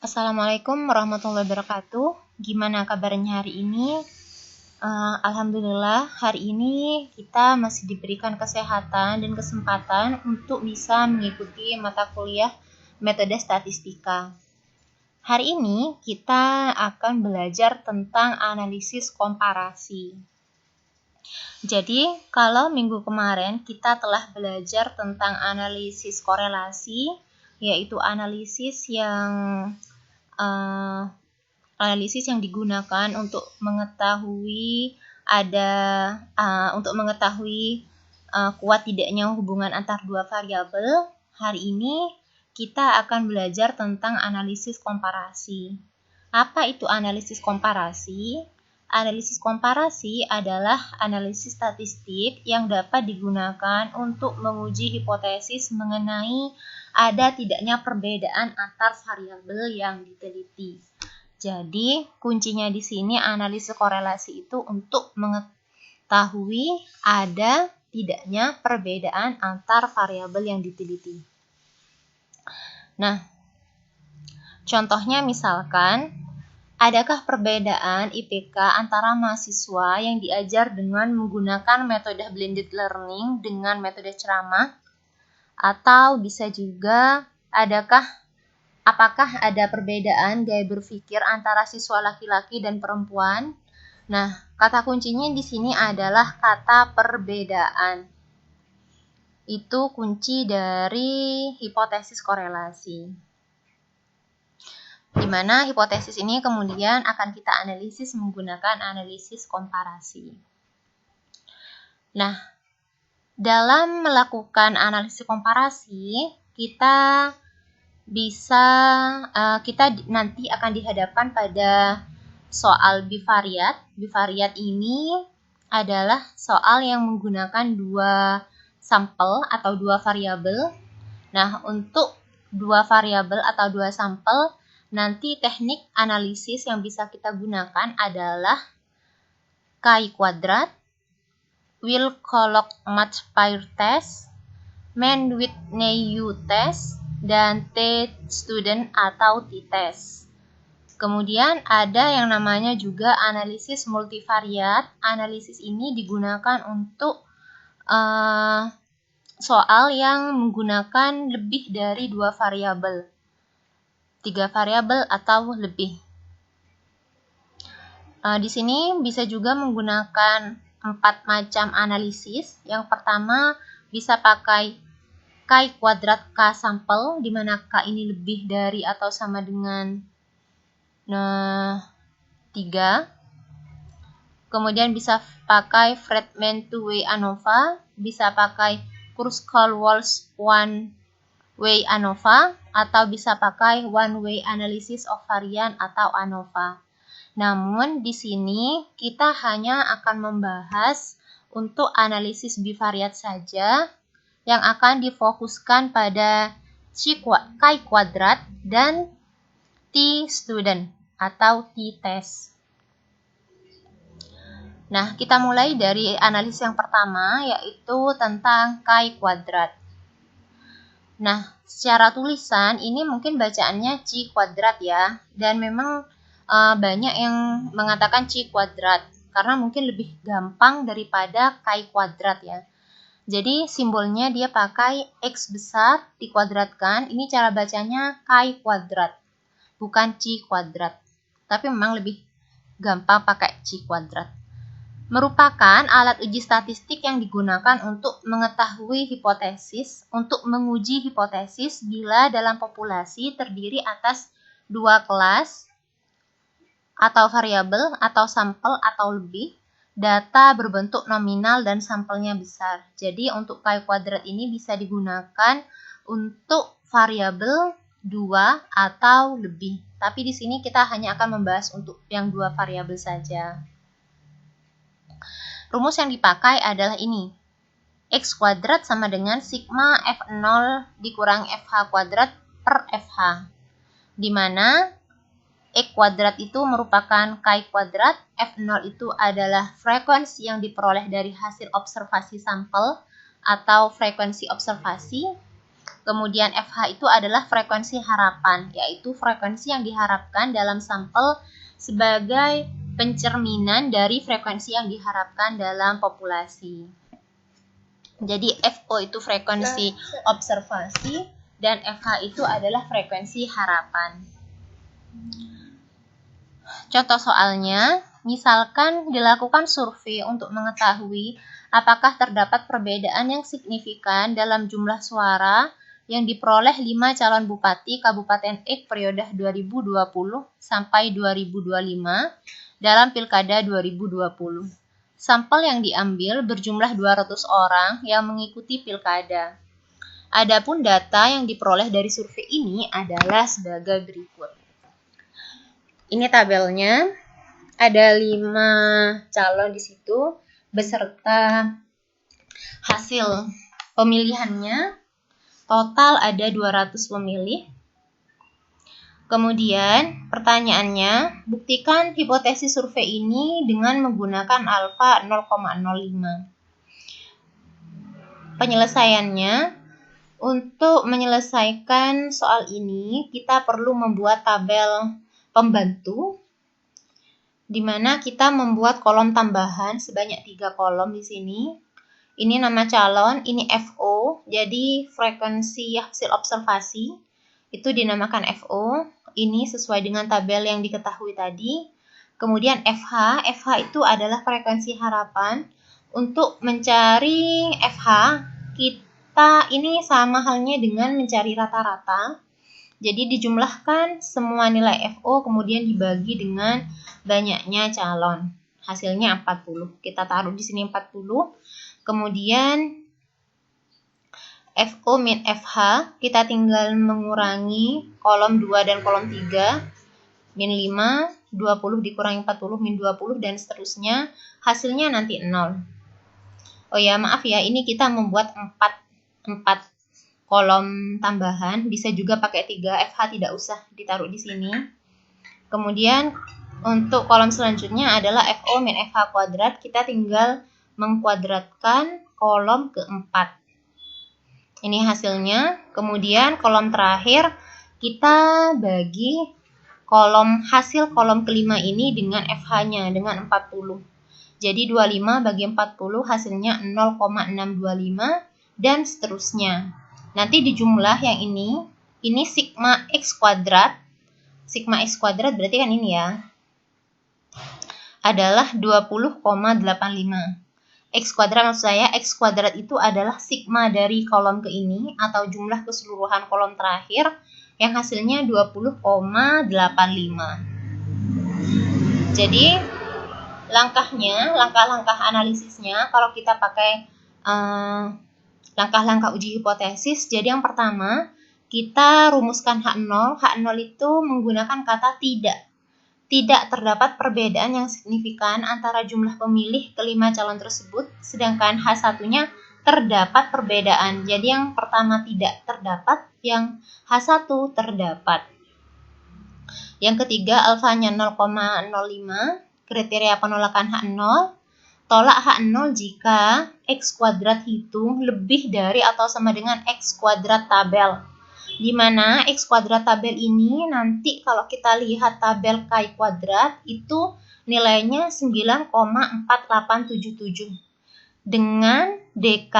Assalamualaikum warahmatullahi wabarakatuh. Gimana kabarnya hari ini? Alhamdulillah, hari ini kita masih diberikan kesehatan dan kesempatan untuk bisa mengikuti mata kuliah metode statistika. Hari ini kita akan belajar tentang analisis komparasi. Jadi, kalau minggu kemarin kita telah belajar tentang analisis korelasi, yaitu analisis yang digunakan untuk mengetahui kuat tidaknya hubungan antar dua variabel. Hari ini kita akan belajar tentang analisis komparasi. Apa itu analisis komparasi? Analisis komparasi adalah analisis statistik yang dapat digunakan untuk menguji hipotesis mengenai ada tidaknya perbedaan antar variabel yang diteliti. Jadi, kuncinya di sini analisis korelasi itu untuk mengetahui ada tidaknya perbedaan antar variabel yang diteliti. Nah, contohnya misalkan, adakah perbedaan IPK antara mahasiswa yang diajar dengan menggunakan metode blended learning dengan metode ceramah? Atau bisa juga, apakah ada perbedaan gaya berpikir antara siswa laki-laki dan perempuan? Nah, kata kuncinya di sini adalah kata perbedaan. Itu kunci dari hipotesis korelasi. Di mana hipotesis ini kemudian akan kita analisis menggunakan analisis komparasi. Nah, dalam melakukan analisis komparasi, kita nanti akan dihadapkan pada soal bivariat. Bivariat ini adalah soal yang menggunakan dua sampel atau dua variabel. Nah, untuk dua variabel atau dua sampel, nanti teknik analisis yang bisa kita gunakan adalah chi-kuadrat, Wilcox-Matt's test, Mann-Whitney test, dan T-student atau t-test. Kemudian ada yang namanya juga analisis multivariat. Analisis ini digunakan untuk soal yang menggunakan lebih dari 2 variabel, 3 variabel atau lebih. Di sini bisa juga menggunakan 4 macam analisis. Yang pertama bisa pakai chi-kuadrat K sampel, di mana K ini lebih dari atau sama dengan 3. Kemudian bisa pakai Friedman two-way ANOVA, bisa pakai Kruskal-Walsh one-way ANOVA, atau bisa pakai one-way analysis of variance atau ANOVA. Namun di sini kita hanya akan membahas untuk analisis bivariat saja, yang akan difokuskan pada chi-kuadrat dan t-student atau t-test. Nah, kita mulai dari analisis yang pertama, yaitu tentang chi-kuadrat. Nah, secara tulisan ini mungkin bacaannya chi-kuadrat ya, dan memang banyak yang mengatakan chi-kuadrat karena mungkin lebih gampang daripada chi-kuadrat ya. Jadi simbolnya dia pakai X besar dikuadratkan. Ini cara bacanya chi-kuadrat, bukan chi-kuadrat. Tapi memang lebih gampang pakai chi-kuadrat. Merupakan alat uji statistik yang digunakan untuk mengetahui hipotesis, untuk menguji hipotesis bila dalam populasi terdiri atas 2 kelas atau variabel atau sampel atau lebih, data berbentuk nominal dan sampelnya besar. Jadi untuk chi-kuadrat ini bisa digunakan untuk variabel 2 atau lebih. Tapi di sini kita hanya akan membahas untuk yang 2 variabel saja. Rumus yang dipakai adalah ini. X kuadrat sama dengan sigma F0 dikurang FH kuadrat per FH. Di mana X kuadrat itu merupakan chi-kuadrat, F0 itu adalah frekuensi yang diperoleh dari hasil observasi sampel atau frekuensi observasi, Kemudian FH itu adalah frekuensi harapan, yaitu frekuensi yang diharapkan dalam sampel sebagai pencerminan dari frekuensi yang diharapkan dalam populasi. Jadi FO itu frekuensi observasi dan FH itu adalah frekuensi harapan. Contoh soalnya, misalkan dilakukan survei untuk mengetahui apakah terdapat perbedaan yang signifikan dalam jumlah suara yang diperoleh 5 calon bupati Kabupaten X periode 2020 sampai 2025 dalam Pilkada 2020. Sampel yang diambil berjumlah 200 orang yang mengikuti pilkada. Adapun data yang diperoleh dari survei ini adalah sebagai berikut. Ini tabelnya, ada 5 calon di situ beserta hasil pemilihannya. Total ada 200 pemilih. Kemudian pertanyaannya, buktikan hipotesis survei ini dengan menggunakan alfa 0,05. Penyelesaiannya, untuk menyelesaikan soal ini kita perlu membuat tabel pembantu, di mana kita membuat kolom tambahan sebanyak 3 kolom di sini. Ini nama calon, ini FO, jadi frekuensi hasil observasi, itu dinamakan FO. Ini sesuai dengan tabel yang diketahui tadi. Kemudian FH itu adalah frekuensi harapan. Untuk mencari FH, kita ini sama halnya dengan mencari rata-rata. Jadi dijumlahkan semua nilai FO, kemudian dibagi dengan banyaknya calon. Hasilnya 40. Kita taruh di sini 40. Kemudian FO min FH, kita tinggal mengurangi kolom 2 dan kolom 3, min 5, 20 dikurangi 40, min 20, dan seterusnya, hasilnya nanti 0. Oh ya, maaf ya, ini kita membuat 4 kolom tambahan, bisa juga pakai 3, FH tidak usah ditaruh di sini. Kemudian, untuk kolom selanjutnya adalah FO min FH kuadrat, kita tinggal mengkuadratkan kolom keempat. Ini hasilnya. Kemudian kolom terakhir kita bagi hasil kolom kelima ini dengan FH-nya dengan 40. Jadi 25 bagi 40 hasilnya 0,625 dan seterusnya. Nanti dijumlah yang ini sigma X kuadrat. Sigma X kuadrat berarti kan ini ya. Adalah 20,85. X kuadrat maksud saya, X kuadrat itu adalah sigma dari kolom ke ini atau jumlah keseluruhan kolom terakhir yang hasilnya 20,85. Jadi langkah-langkah analisisnya kalau kita pakai langkah-langkah uji hipotesis. Jadi yang pertama, kita rumuskan H0. H0 itu menggunakan kata tidak. Tidak terdapat perbedaan yang signifikan antara jumlah pemilih kelima calon tersebut, sedangkan H1-nya terdapat perbedaan. Jadi yang pertama tidak terdapat, yang H1 terdapat. Yang ketiga, alfanya 0,05, kriteria penolakan H0. Tolak H0 jika X kuadrat hitung lebih dari atau sama dengan X kuadrat tabel. Di mana X kuadrat tabel ini nanti kalau kita lihat tabel K kuadrat itu nilainya 9,4877 dengan DK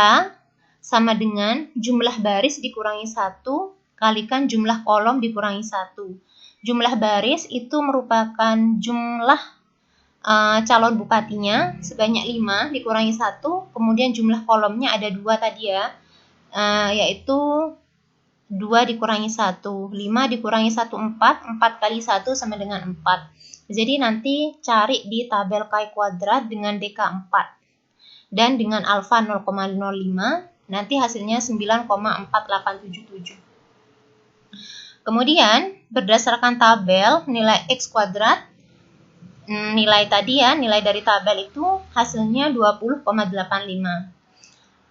sama dengan jumlah baris dikurangi 1 kalikan jumlah kolom dikurangi 1. Jumlah baris itu merupakan jumlah calon bupatinya sebanyak 5 dikurangi 1, kemudian jumlah kolomnya ada 2 tadi ya, yaitu 2 dikurangi 1, 5 dikurangi 1, 4 kali 1 sama dengan 4. Jadi nanti cari di tabel K kuadrat dengan DK 4 dan dengan alfa 0,05, nanti hasilnya 9,4877. Kemudian berdasarkan tabel nilai X kuadrat, nilai tadi ya, nilai dari tabel itu hasilnya 20,85.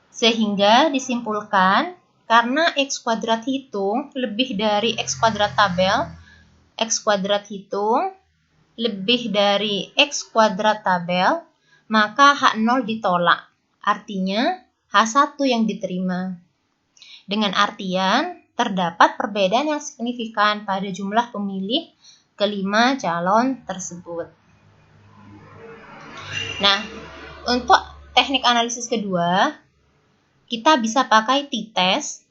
Sehingga disimpulkan karena X kuadrat hitung lebih dari X kuadrat tabel, X kuadrat hitung lebih dari X kuadrat tabel, maka H0 ditolak. Artinya H1 yang diterima. Dengan artian, terdapat perbedaan yang signifikan pada jumlah pemilih kelima calon tersebut. Nah, untuk teknik analisis kedua, kita bisa pakai t-test.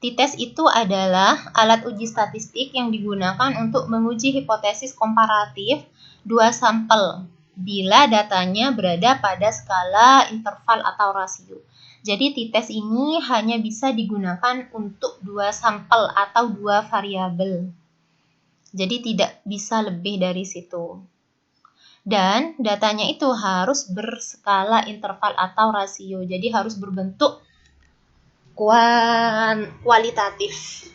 T-test itu adalah alat uji statistik yang digunakan untuk menguji hipotesis komparatif dua sampel bila datanya berada pada skala interval atau rasio. Jadi t-test ini hanya bisa digunakan untuk dua sampel atau dua variabel. Jadi tidak bisa lebih dari situ. Dan datanya itu harus berskala interval atau rasio. Jadi harus berbentuk kualitatif.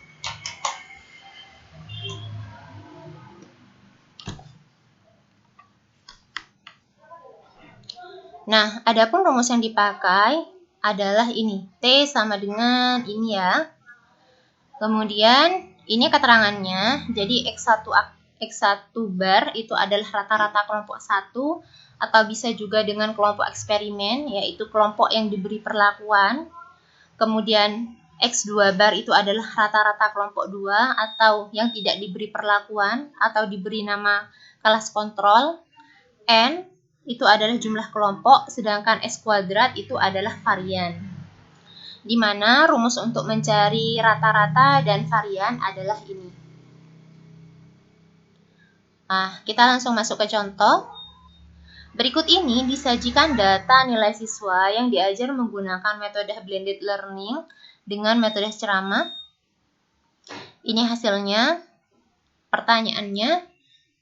Nah, adapun rumus yang dipakai adalah ini. T sama dengan ini ya. Kemudian ini keterangannya. Jadi X1 bar itu adalah rata-rata kelompok 1 atau bisa juga dengan kelompok eksperimen, yaitu kelompok yang diberi perlakuan. Kemudian X2 bar itu adalah rata-rata kelompok 2 atau yang tidak diberi perlakuan atau diberi nama kelas kontrol. N itu adalah jumlah kelompok, sedangkan X kuadrat itu adalah varian. Di mana rumus untuk mencari rata-rata dan varian adalah ini. Nah, kita langsung masuk ke contoh. Berikut ini disajikan data nilai siswa yang diajar menggunakan metode blended learning dengan metode ceramah. Ini hasilnya. Pertanyaannya,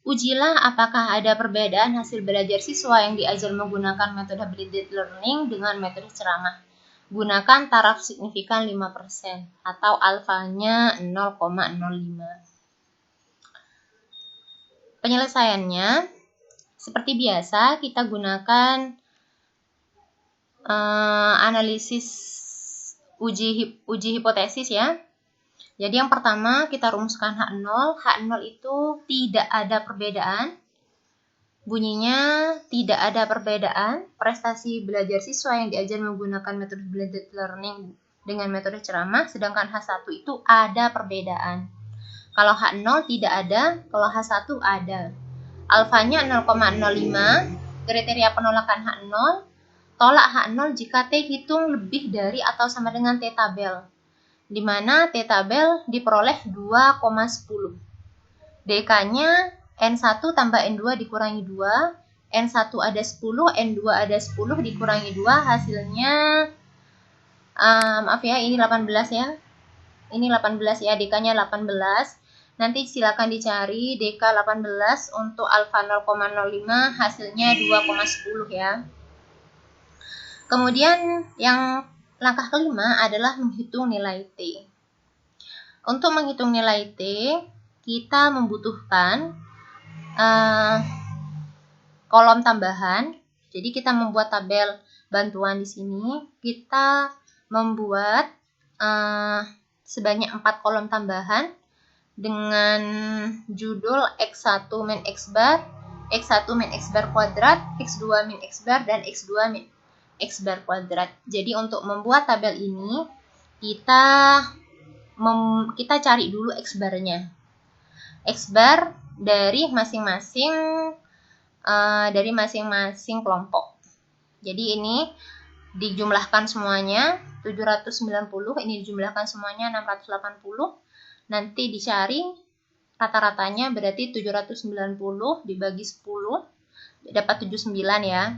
ujilah apakah ada perbedaan hasil belajar siswa yang diajar menggunakan metode blended learning dengan metode ceramah. Gunakan taraf signifikan 5% atau alfanya 0,05. Penyelesaiannya, seperti biasa, kita gunakan analisis uji hipotesis ya. Jadi yang pertama kita rumuskan H0. H0 itu tidak ada perbedaan. Bunyinya tidak ada perbedaan prestasi belajar siswa yang diajar menggunakan metode blended learning dengan metode ceramah, sedangkan H1 itu ada perbedaan. Kalau H0 tidak ada, kalau H1 ada. Alfanya 0,05, kriteria penolakan H0, tolak H0 jika T hitung lebih dari atau sama dengan T tabel, di mana T tabel diperoleh 2,10. DK-nya N1 tambah N2 dikurangi 2, N1 ada 10, N2 ada 10 dikurangi 2, hasilnya, maaf ya, ini 18 ya. Ini 18 ya, DK-nya 18. Nanti silakan dicari DK 18 untuk alfa 0,05, hasilnya 2,10 ya. Kemudian yang langkah kelima adalah menghitung nilai T. Untuk menghitung nilai T, kita membutuhkan kolom tambahan. Jadi kita membuat tabel bantuan di sini. Kita membuat sebanyak 4 kolom tambahan dengan judul X1 min X bar, X1 min X bar kuadrat, X2 min X bar, dan X2 min X bar kuadrat. Jadi untuk membuat tabel ini, kita cari dulu X barnya. X bar dari masing-masing kelompok. Jadi ini dijumlahkan semuanya 790, ini dijumlahkan semuanya 680. Nanti dicari rata-ratanya, berarti 790 dibagi 10 dapat 79 ya.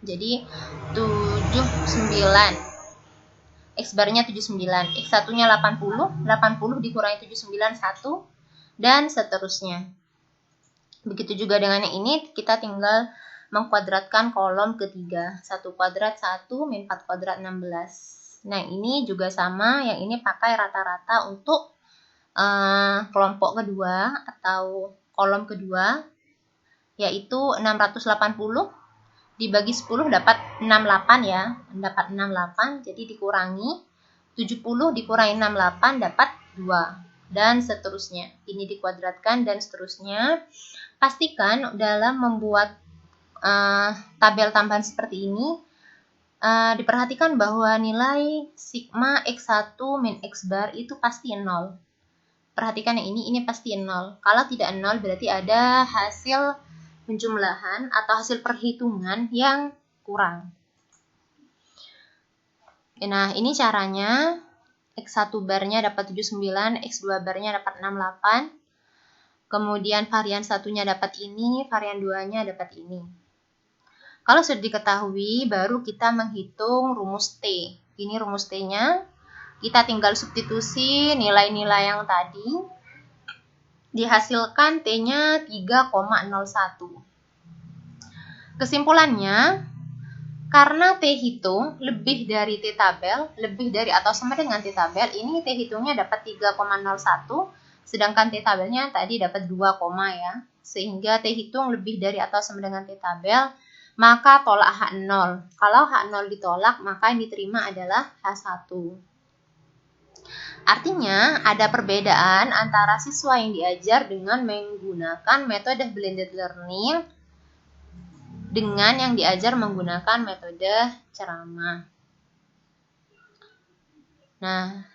Jadi 79. X barnya 79, X1-nya 80, 80 dikurangi 79 1, dan seterusnya. Begitu juga dengan yang ini, kita tinggal mengkuadratkan kolom ketiga. 1 kuadrat 1 min 4 kuadrat 16. Nah, ini juga sama, yang ini pakai rata-rata untuk kelompok kedua atau kolom kedua, yaitu 680 dibagi 10 dapat 68 ya, dapat 68, jadi dikurangi 70 dikurangi 68 dapat 2, dan seterusnya. Ini dikuadratkan dan seterusnya. Pastikan dalam membuat tabel tambahan seperti ini, diperhatikan bahwa nilai sigma X1 min X bar itu pasti 0. Perhatikan yang ini pasti 0. Kalau tidak 0 berarti ada hasil penjumlahan atau hasil perhitungan yang kurang. Nah, ini caranya. X1 barnya dapat 79, X2 barnya dapat 68. Kemudian varian satunya dapat ini, varian 2-nya dapat ini. Kalau sudah diketahui, baru kita menghitung rumus T. Ini rumus T-nya. Kita tinggal substitusi nilai-nilai yang tadi. Dihasilkan T-nya 3,01. Kesimpulannya, karena T hitung lebih dari T tabel, lebih dari atau sama dengan T tabel, ini T hitungnya dapat 3,01, sedangkan T tabelnya tadi dapat 2, ya. Sehingga T hitung lebih dari atau sama dengan T tabel, maka tolak H0. Kalau H0 ditolak, maka yang diterima adalah H1. Artinya, ada perbedaan antara siswa yang diajar dengan menggunakan metode blended learning dengan yang diajar menggunakan metode ceramah. Nah,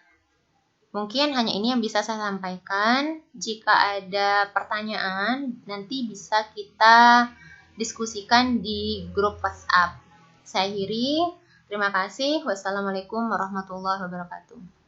mungkin hanya ini yang bisa saya sampaikan. Jika ada pertanyaan, nanti bisa kita diskusikan di grup WhatsApp. Saya akhiri. Terima kasih. Wassalamualaikum warahmatullahi wabarakatuh.